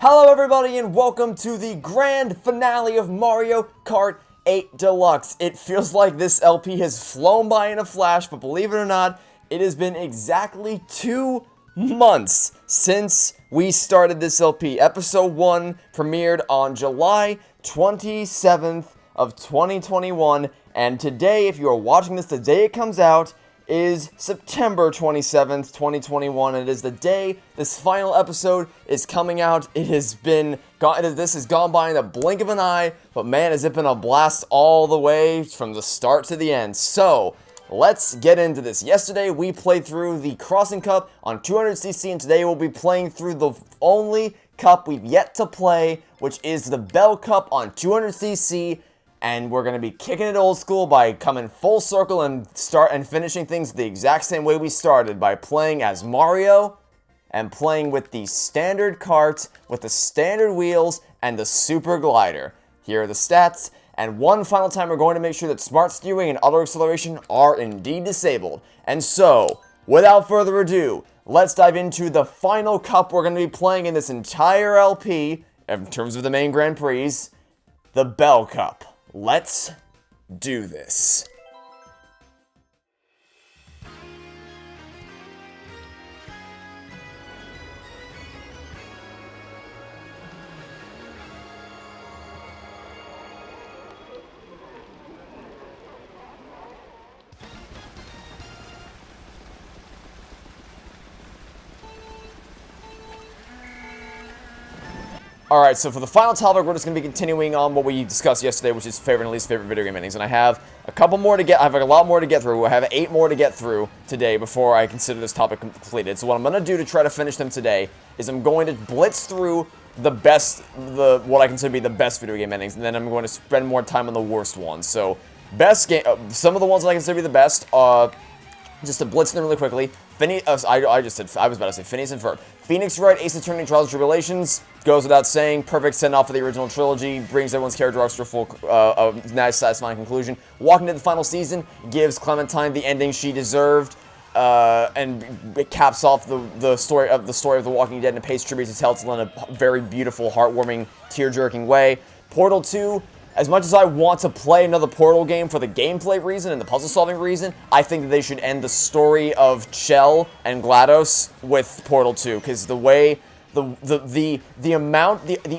Hello everybody and welcome to the grand finale of Mario Kart 8 Deluxe. It feels like this LP has flown by in a flash, but believe it or not, it has been exactly 2 months since we started this LP. Episode 1 premiered on July 27th of 2021, and today, if you are watching this the day it comes out, is September 27th, 2021. It is the day this final episode is coming out. This has gone by in the blink of an eye, but man, has it been a blast all the way from the start to the end. So, let's get into this. Yesterday, we played through the Crossing Cup on 200cc, and today we'll be playing through the only cup we've yet to play, which is the Bell Cup on 200cc. And we're going to be kicking it old school by coming full circle and finishing things the exact same way we started, by playing as Mario and playing with the standard cart with the standard wheels and the super glider. Here are the stats, and one final time we're going to make sure that smart steering and auto acceleration are indeed disabled. And so, without further ado, let's dive into the final cup we're going to be playing in this entire LP, in terms of the main Grand Prix, the Bell Cup. Let's do this. Alright, so for the final topic, we're just going to be continuing on what we discussed yesterday, which is favorite and least favorite video game endings. And I have a lot more to get through. I have 8 more to get through today before I consider this topic completed. So what I'm going to do to try to finish them today is I'm going to blitz through what I consider to be the best video game endings, and then I'm going to spend more time on the worst ones. So, some of the ones that I consider to be the best, just to blitz them really quickly. I was about to say Phineas and Ferb. Phoenix Wright, Ace Attorney, Trials and Tribulations, goes without saying. Perfect send-off for the original trilogy, brings everyone's character arcs to a nice, satisfying conclusion. Walking to the final season gives Clementine the ending she deserved, and it caps off the story of The Walking Dead and pays tribute to Telltale in a very beautiful, heartwarming, tear-jerking way. Portal 2. As much as I want to play another Portal game for the gameplay reason and the puzzle-solving reason, I think that they should end the story of Chell and GLaDOS with Portal 2, because the way, the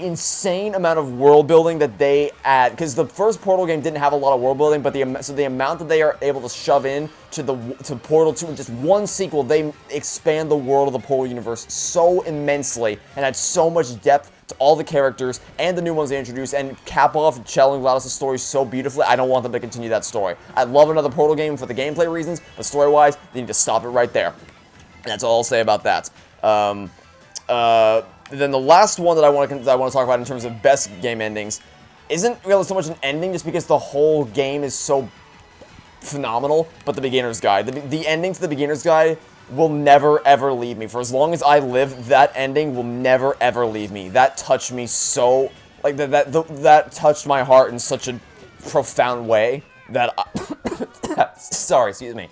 insane amount of world building that they add, because the first Portal game didn't have a lot of world building, but the amount that they are able to shove in to Portal 2 in just one sequel, they expand the world of the Portal universe so immensely and add so much depth to all the characters and the new ones they introduce, and cap off Chell and GLaDOS' story so beautifully. I don't want them to continue that story. I'd love another Portal game for the gameplay reasons, but story-wise, they need to stop it right there. And that's all I'll say about that. Then the last one that I want to talk about in terms of best game endings isn't really so much an ending, just because the whole game is so phenomenal, but the Beginner's Guide. The ending to the Beginner's Guide will never ever leave me. For as long as I live, that ending will never ever leave me. That touched me so, like, that touched my heart in such a profound way that sorry, excuse me.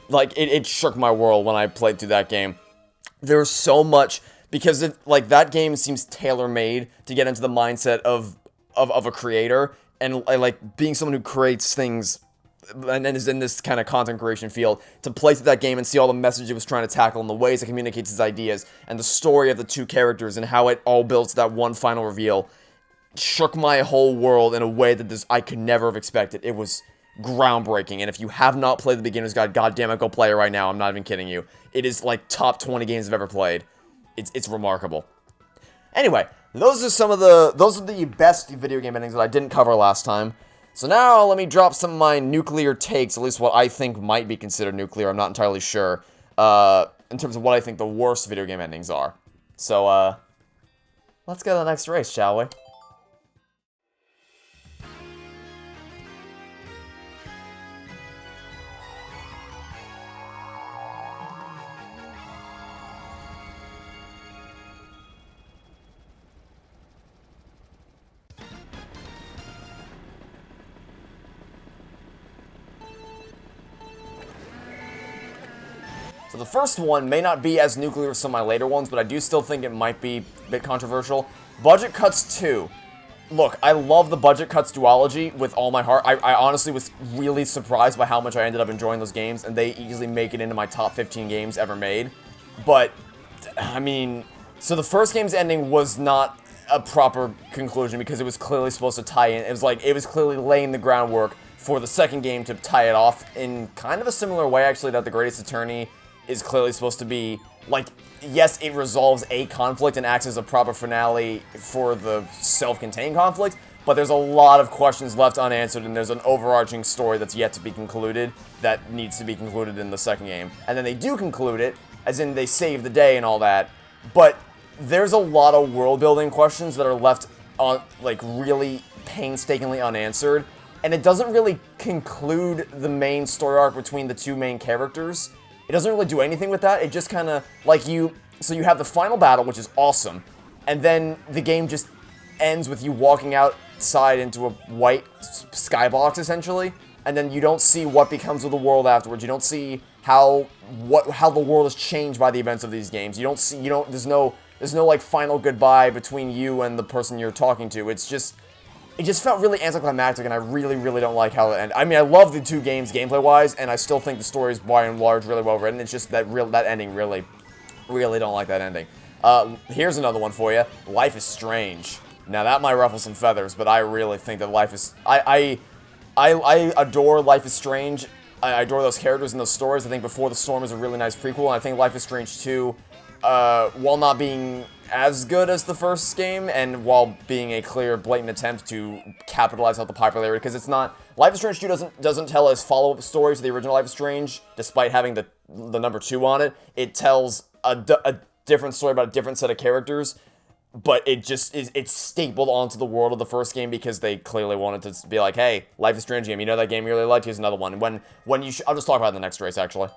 Like, it shook my world when I played through that game. There's so much, because that game seems tailor-made to get into the mindset of a creator, and like being someone who creates things and is in this kind of content creation field, to play through that game and see all the message it was trying to tackle and the ways it communicates its ideas and the story of the two characters and how it all builds to that one final reveal shook my whole world in a way that I could never have expected. It was groundbreaking, and if you have not played the Beginner's Guide, goddammit, go play it right now. I'm not even kidding you. It is like top 20 games I've ever played. It's remarkable. Anyway, those are the best video game endings that I didn't cover last time. So now, let me drop some of my nuclear takes, at least what I think might be considered nuclear, I'm not entirely sure, in terms of what I think the worst video game endings are. So, let's go to the next race, shall we? So the first one may not be as nuclear as some of my later ones, but I do still think it might be bit controversial. Budget cuts 2. Look, I love the budget cuts duology with all my heart. I honestly was really surprised by how much I ended up enjoying those games, and they easily make it into my top 15 games ever made. But, I mean, so the first game's ending was not a proper conclusion because it was clearly supposed to tie in. It was clearly laying the groundwork for the second game to tie it off in kind of a similar way, actually, that The Greatest Attorney is clearly supposed to be, like, yes, it resolves a conflict and acts as a proper finale for the self-contained conflict, but there's a lot of questions left unanswered, and there's an overarching story that's yet to be concluded that needs to be concluded in the second game. And then they do conclude it, as in they save the day and all that, but there's a lot of world-building questions that are left on, like, really painstakingly unanswered, and it doesn't really conclude the main story arc between the two main characters. It doesn't really do anything with that. It just kind of, like, so you have the final battle, which is awesome, and then the game just ends with you walking outside into a white skybox, essentially, and then you don't see what becomes of the world afterwards. You don't see how the world is changed by the events of these games. There's no, like, final goodbye between you and the person you're talking to. It just felt really anticlimactic, and I really, really don't like how it ended. I mean, I love the two games gameplay-wise, and I still think the story is, by and large, really well written. It's just that ending really, really don't like that ending. Here's another one for you. Life is Strange. Now, that might ruffle some feathers, but I really think that Life is... I adore Life is Strange. I adore those characters and those stories. I think Before the Storm is a really nice prequel, and I think Life is Strange 2, while not being as good as the first game, and while being a clear, blatant attempt to capitalize on the popularity, because it's not... Life is Strange 2 doesn't tell a follow-up story to the original Life is Strange, despite having the number 2 on it. It tells a different story about a different set of characters, but it just is... It's stapled onto the world of the first game because they clearly wanted to be like, hey, Life is Strange game, you know that game you really liked? Here's another one. When you... I'll just talk about it in the next race, actually.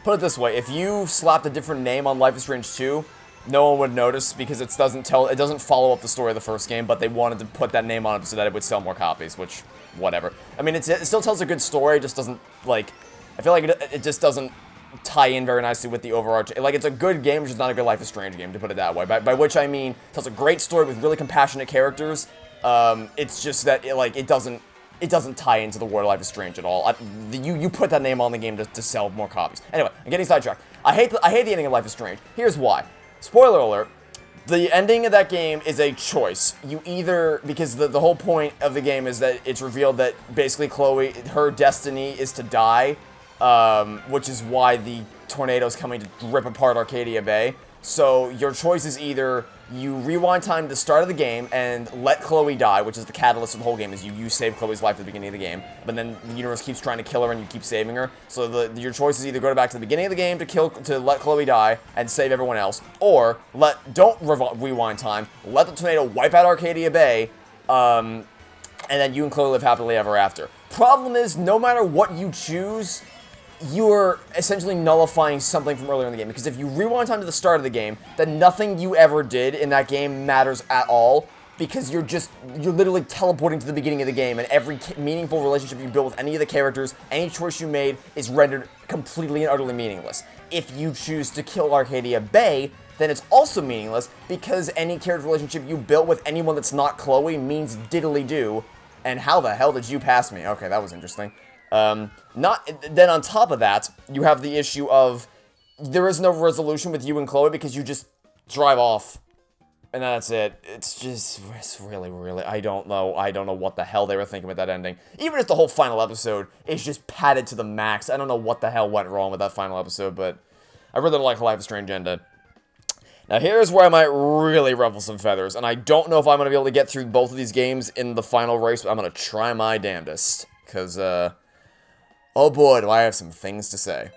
Put it this way, if you slapped a different name on Life is Strange 2, no one would notice because it doesn't follow up the story of the first game, but they wanted to put that name on it so that it would sell more copies, which, whatever. I mean, it still tells a good story, it just doesn't, like, I feel like it just doesn't tie in very nicely with the overarching, like, it's a good game, which is not a good Life is Strange game, to put it that way, by which I mean, it tells a great story with really compassionate characters. It's just that, it doesn't tie into the world of Life is Strange at all. You put that name on the game to sell more copies. Anyway, I'm getting sidetracked. I hate the ending of Life is Strange. Here's why. Spoiler alert. The ending of that game is a choice. You either... Because the whole point of the game is that it's revealed that basically Chloe, her destiny is to die, which is why the tornado's coming to rip apart Arcadia Bay. So your choice is either you rewind time to the start of the game and let Chloe die, which is the catalyst of the whole game, is you save Chloe's life at the beginning of the game, but then the universe keeps trying to kill her and you keep saving her. So your choice is either go back to the beginning of the game to let Chloe die and save everyone else, or don't rewind time, let the tornado wipe out Arcadia Bay, and then you and Chloe live happily ever after. Problem is, no matter what you choose, you're essentially nullifying something from earlier in the game, because if you rewind time to the start of the game, then nothing you ever did in that game matters at all, because you're literally teleporting to the beginning of the game, and every meaningful relationship you build with any of the characters, any choice you made, is rendered completely and utterly meaningless. If you choose to kill Arcadia Bay, then it's also meaningless, because any character relationship you built with anyone that's not Chloe means diddly-do, and how the hell did you pass me? Okay, that was interesting. Then on top of that, you have the issue of there is no resolution with you and Chloe because you just drive off. And that's it. It's really, really, I don't know what the hell they were thinking with that ending. Even if the whole final episode is just padded to the max, I don't know what the hell went wrong with that final episode, but I really like Life is Strange ended. Now here's where I might really ruffle some feathers, and I don't know if I'm going to be able to get through both of these games in the final race, but I'm going to try my damnedest, because, oh boy, do I have some things to say.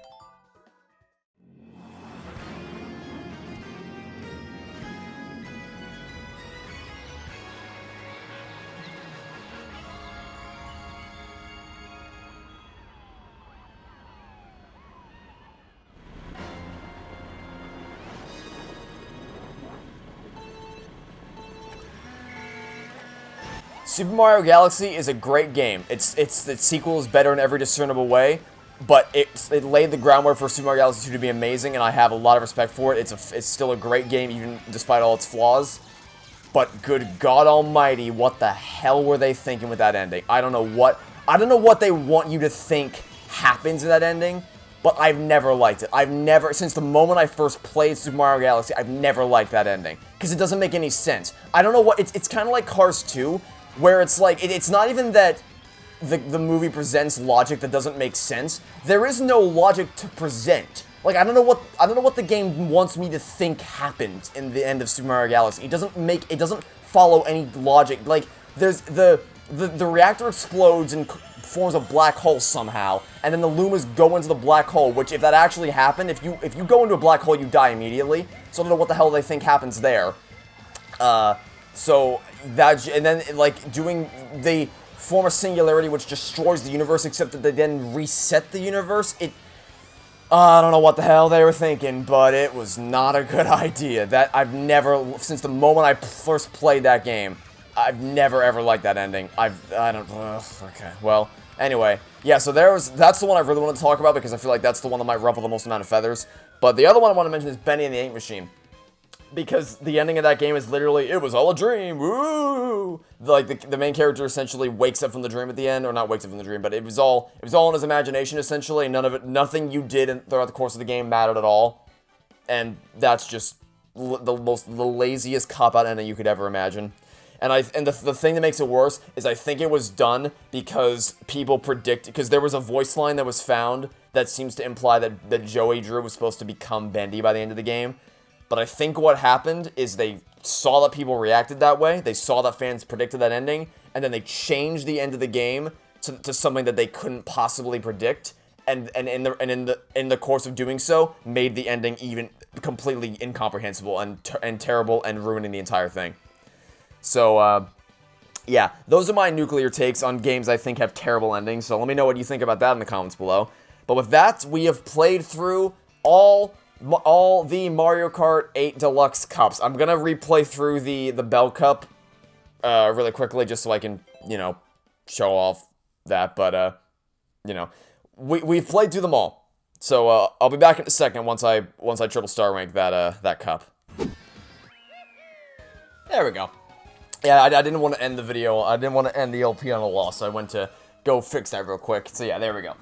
Super Mario Galaxy is a great game. Its sequel is better in every discernible way, but it laid the groundwork for Super Mario Galaxy 2 to be amazing, and I have a lot of respect for it. It's still a great game, even despite all its flaws. But good God Almighty, what the hell were they thinking with that ending? I don't know what they want you to think happens in that ending, but I've never liked it. Since the moment I first played Super Mario Galaxy, I've never liked that ending. Because it doesn't make any sense. I don't know what, it's kind of like Cars 2, where it's like, it's not even that the movie presents logic that doesn't make sense. There is no logic to present. Like, I don't know what the game wants me to think happened in the end of Super Mario Galaxy. It doesn't follow any logic. Like, there's the reactor explodes and forms a black hole somehow, and then the Lumas go into the black hole, which if that actually happened, if you go into a black hole, you die immediately. So I don't know what the hell they think happens there. So that, and then like they form a singularity which destroys the universe, except that they then reset the universe. I don't know what the hell they were thinking, but it was not a good idea. That I've never, since the moment I first played that game, I've never ever liked that ending. Okay, well, anyway, yeah, so that's the one I really want to talk about because I feel like that's the one that might ruffle the most amount of feathers. But the other one I want to mention is Bendy and the Ink Machine. Because the ending of that game is literally, it was all a dream, woo! Like, the main character essentially wakes up from the dream at the end, or not wakes up from the dream, but it was all in his imagination, essentially, and nothing you did throughout the course of the game mattered at all. And that's just the laziest cop-out ending you could ever imagine. And the thing that makes it worse is I think it was done because people because there was a voice line that was found that seems to imply that Joey Drew was supposed to become Bendy by the end of the game. But I think what happened is they saw that people reacted that way, they saw that fans predicted that ending, and then they changed the end of the game to something that they couldn't possibly predict, and in the course of doing so, made the ending even completely incomprehensible and terrible and ruining the entire thing. So, yeah, those are my nuclear takes on games I think have terrible endings, so let me know what you think about that in the comments below. But with that, we have played through all the Mario Kart 8 Deluxe Cups. I'm gonna replay through the Bell Cup really quickly just so I can, show off that, but, we've played through them all. So, I'll be back in a second once I triple star rank that cup. There we go. Yeah, I didn't want to end the video. I didn't want to end the LP on a loss, so I went to go fix that real quick. So yeah, there we go.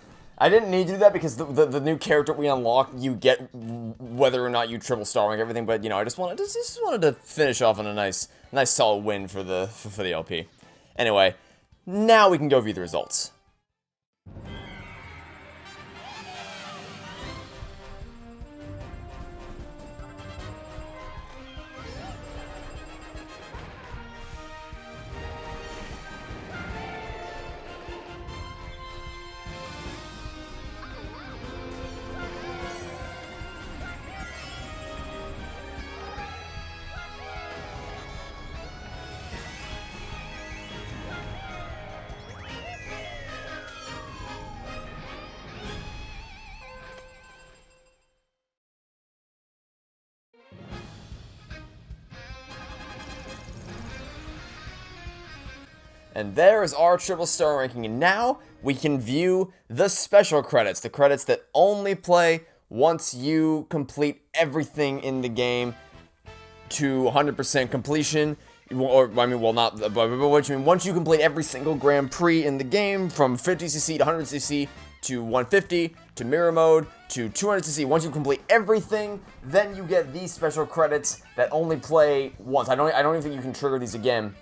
I didn't need to do that because the new character we unlock, you get whether or not you triple star rank everything. But I just wanted to finish off on a nice solid win for the LP. Anyway, now we can go view the results. And there is our triple star ranking, and now we can view the special credits, the credits that only play once you complete everything in the game to 100% completion, once you complete every single Grand Prix in the game, from 50cc to 100cc to 150 to mirror mode to 200cc, once you complete everything, then you get these special credits that only play once. I don't even think you can trigger these again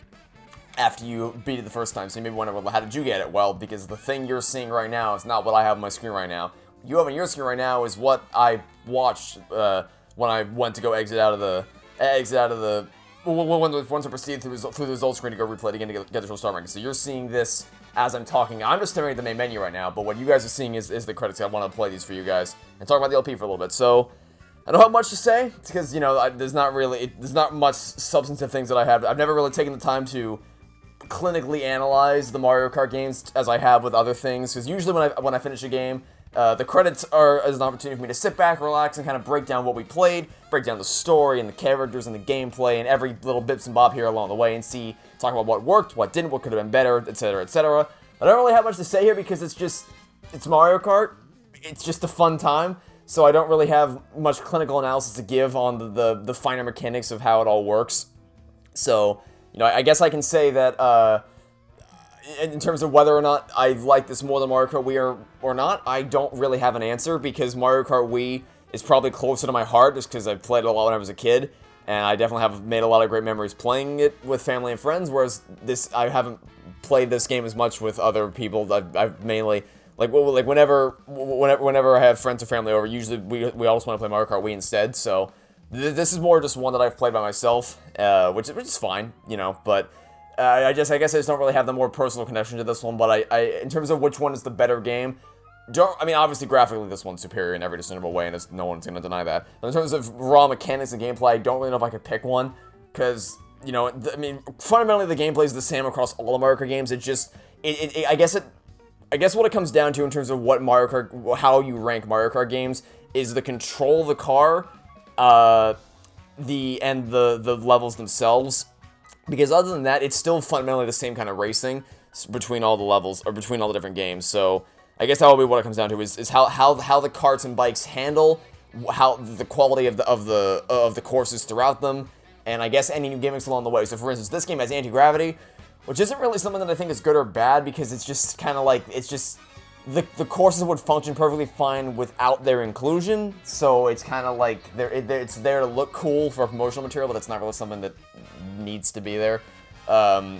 after you beat it the first time. So you may be wondering, well, how did you get it? Well, because the thing you're seeing right now is not what I have on my screen right now. You have on your screen right now is what I watched when I went to go exit out of the once I proceeded through the results screen to go replay it again to get the triple star ranking. So you're seeing this as I'm talking. I'm just staring at the main menu right now, but what you guys are seeing is the credits. I want to play these for you guys and talk about the LP for a little bit. So I don't have much to say because there's not much substantive things that I have. I've never really taken the time to clinically analyze the Mario Kart games as I have with other things, because usually when I finish a game, The credits are as an opportunity for me to sit back, relax, and kind of break down what we played, break down the story and the characters and the gameplay and every little bits and bob here along the way, and talk about what worked, what didn't, what could have been better, etc., etc. I don't really have much to say here because it's Mario Kart. It's just a fun time, so I don't really have much clinical analysis to give on the finer mechanics of how it all works. So, I guess I can say that, in terms of whether or not I like this more than Mario Kart Wii or not, I don't really have an answer, because Mario Kart Wii is probably closer to my heart, just because I played it a lot when I was a kid, and I definitely have made a lot of great memories playing it with family and friends, whereas I haven't played this game as much with other people. I've mainly, whenever I have friends or family over, usually we always want to play Mario Kart Wii instead, so this is more just one that I've played by myself, which is fine, but I guess I just don't really have the more personal connection to this one, but in terms of which one is the better game, obviously graphically this one's superior in every discernible way, and no one's going to deny that. But in terms of raw mechanics and gameplay, I don't really know if I could pick one, because, fundamentally the gameplay is the same across all the Mario Kart games. It just, I guess what it comes down to in terms of what Mario Kart, how you rank Mario Kart games, is the control of the car, the levels themselves. Because other than that, it's still fundamentally the same kind of racing between all the levels, or between all the different games. So I guess that will be what it comes down to, is how the karts and bikes handle, how the quality of the courses throughout them, and I guess any new gimmicks along the way. So for instance, this game has anti-gravity, which isn't really something that I think is good or bad, because it's just kind of like, it's just, the courses would function perfectly fine without their inclusion, so it's kind of like, it's there to look cool for promotional material, but it's not really something that needs to be there. But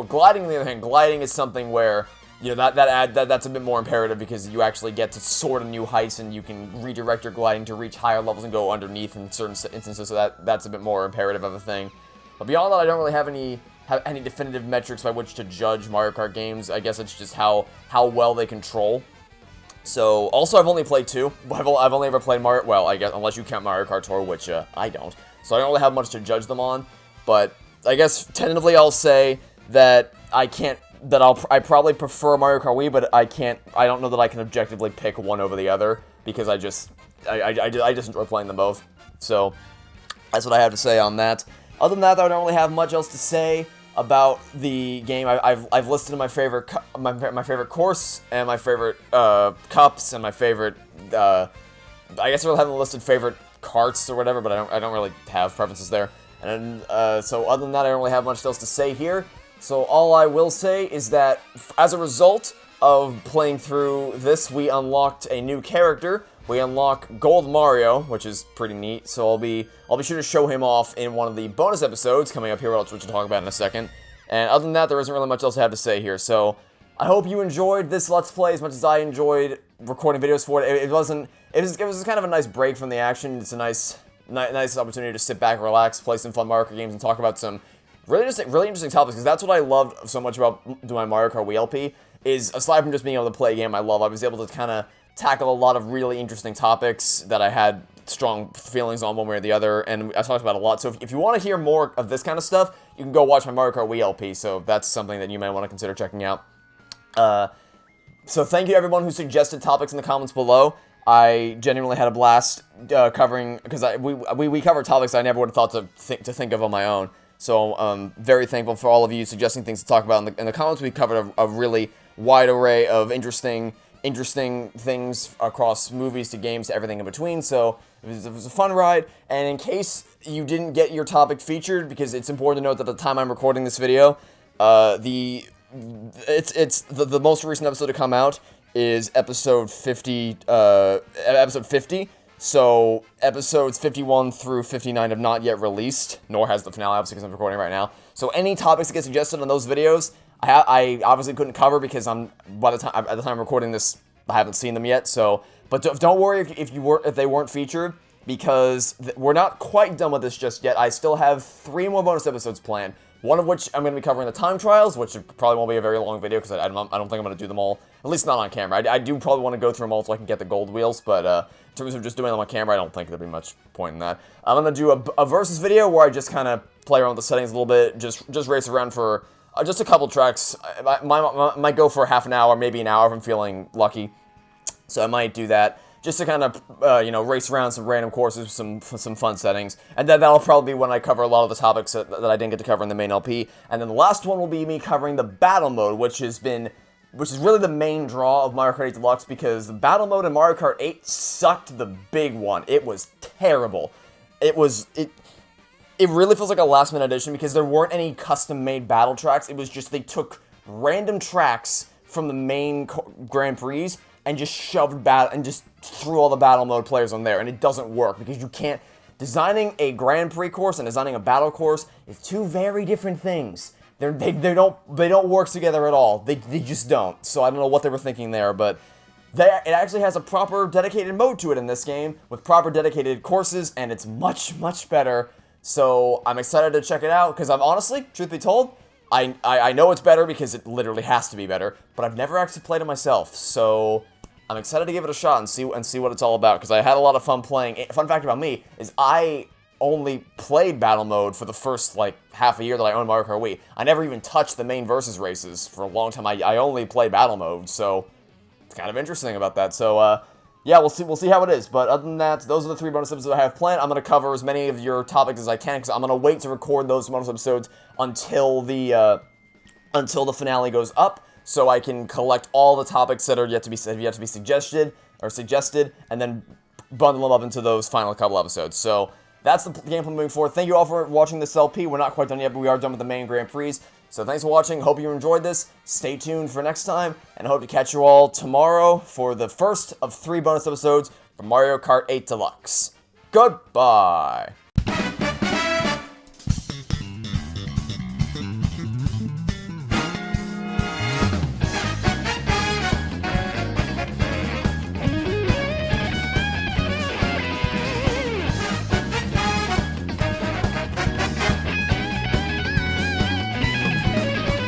gliding, on the other hand, gliding is something where, that's a bit more imperative, because you actually get to soar to new heights, and you can redirect your gliding to reach higher levels and go underneath in certain instances, so that's a bit more imperative of a thing. But beyond that, I don't really have any definitive metrics by which to judge Mario Kart games. I guess it's just how well they control. So, also, I've only played two. I've only ever played Mario, well, I guess, unless you count Mario Kart Tour, which, I don't. So I don't really have much to judge them on, but I guess, tentatively, I'll say that I probably prefer Mario Kart Wii, but I don't know that I can objectively pick one over the other, because I just enjoy playing them both. So, that's what I have to say on that. Other than that, I don't really have much else to say about the game. I've listed my favorite course, and my favorite cups, and my favorite, I guess I really haven't listed favorite carts or whatever, but I don't really have preferences there. And so other than that, I don't really have much else to say here. So all I will say is that as a result of playing through this, we unlocked a new character. We unlock Gold Mario, which is pretty neat. So I'll be sure to show him off in one of the bonus episodes coming up here, which we'll talk about in a second. And other than that, there isn't really much else I have to say here. So I hope you enjoyed this Let's Play as much as I enjoyed recording videos for it. It was kind of a nice break from the action. It's a nice opportunity to sit back, relax, play some fun Mario Kart games, and talk about some really interesting topics, because that's what I loved so much about doing my Mario Kart Wii LP, is aside from just being able to play a game I was able to kind of tackle a lot of really interesting topics that I had strong feelings on one way or the other, and I talked about a lot. So if you want to hear more of this kind of stuff, you can go watch my Mario Kart Wii LP, so that's something that you may want to consider checking out. So thank you everyone who suggested topics in the comments below. I genuinely had a blast covering, because we covered topics I never would have thought to think of on my own. So I'm very thankful for all of you suggesting things to talk about in the comments. We covered a really wide array of interesting things across movies to games to everything in between. So it was a fun ride. And in case you didn't get your topic featured, because it's important to note that at the time I'm recording this video, the most recent episode to come out is episode 50. So episodes 51 through 59 have not yet released, nor has the finale, obviously, because I'm recording right now. So any topics that get suggested on those videos, I obviously couldn't cover, because at the time I'm recording this, I haven't seen them yet. So, but don't worry if they weren't featured, because we're not quite done with this just yet. I still have 3 more bonus episodes planned. One of which I'm going to be covering the time trials, which probably won't be a very long video, because I don't think I'm going to do them all, at least not on camera. I do probably want to go through them all so I can get the gold wheels, but in terms of just doing them on camera, I don't think there'll be much point in that. I'm going to do a versus video where I just kind of play around with the settings a little bit, just race around for just a couple tracks. I might go for half an hour, maybe an hour if I'm feeling lucky. So I might do that just to kind of, race around some random courses, some fun settings. And then that'll probably be when I cover a lot of the topics that I didn't get to cover in the main LP. And then the last one will be me covering the battle mode, which is really the main draw of Mario Kart 8 Deluxe, because the battle mode in Mario Kart 8 sucked the big one. It was terrible. It really feels like a last-minute addition, because there weren't any custom-made battle tracks. It was just they took random tracks from the main Grand Prix and just just threw all the battle mode players on there, and it doesn't work, because you can't... Designing a Grand Prix course and designing a battle course is two very different things. They don't work together at all. They just don't. So I don't know what they were thinking there, but it actually has a proper dedicated mode to it in this game, with proper dedicated courses, and it's much, much better. So I'm excited to check it out, because I'm honestly, truth be told, I know it's better because it literally has to be better, but I've never actually played it myself, so I'm excited to give it a shot and see what it's all about, because I had a lot of fun playing. Fun fact about me is I only played battle mode for the first, half a year that I owned Mario Kart Wii. I never even touched the main versus races for a long time. I only played battle mode, so it's kind of interesting about that. So, yeah, we'll see how it is. But other than that, those are the 3 bonus episodes I have planned. I'm going to cover as many of your topics as I can, because I'm going to wait to record those bonus episodes until the finale goes up, so I can collect all the topics that are yet to be suggested, and then bundle them up into those final couple episodes. So that's the game plan moving forward. Thank you all for watching this LP. We're not quite done yet, but we are done with the main Grand Prix. So thanks for watching. Hope you enjoyed this. Stay tuned for next time, and I hope to catch you all tomorrow for the first of 3 bonus episodes from Mario Kart 8 Deluxe. Goodbye.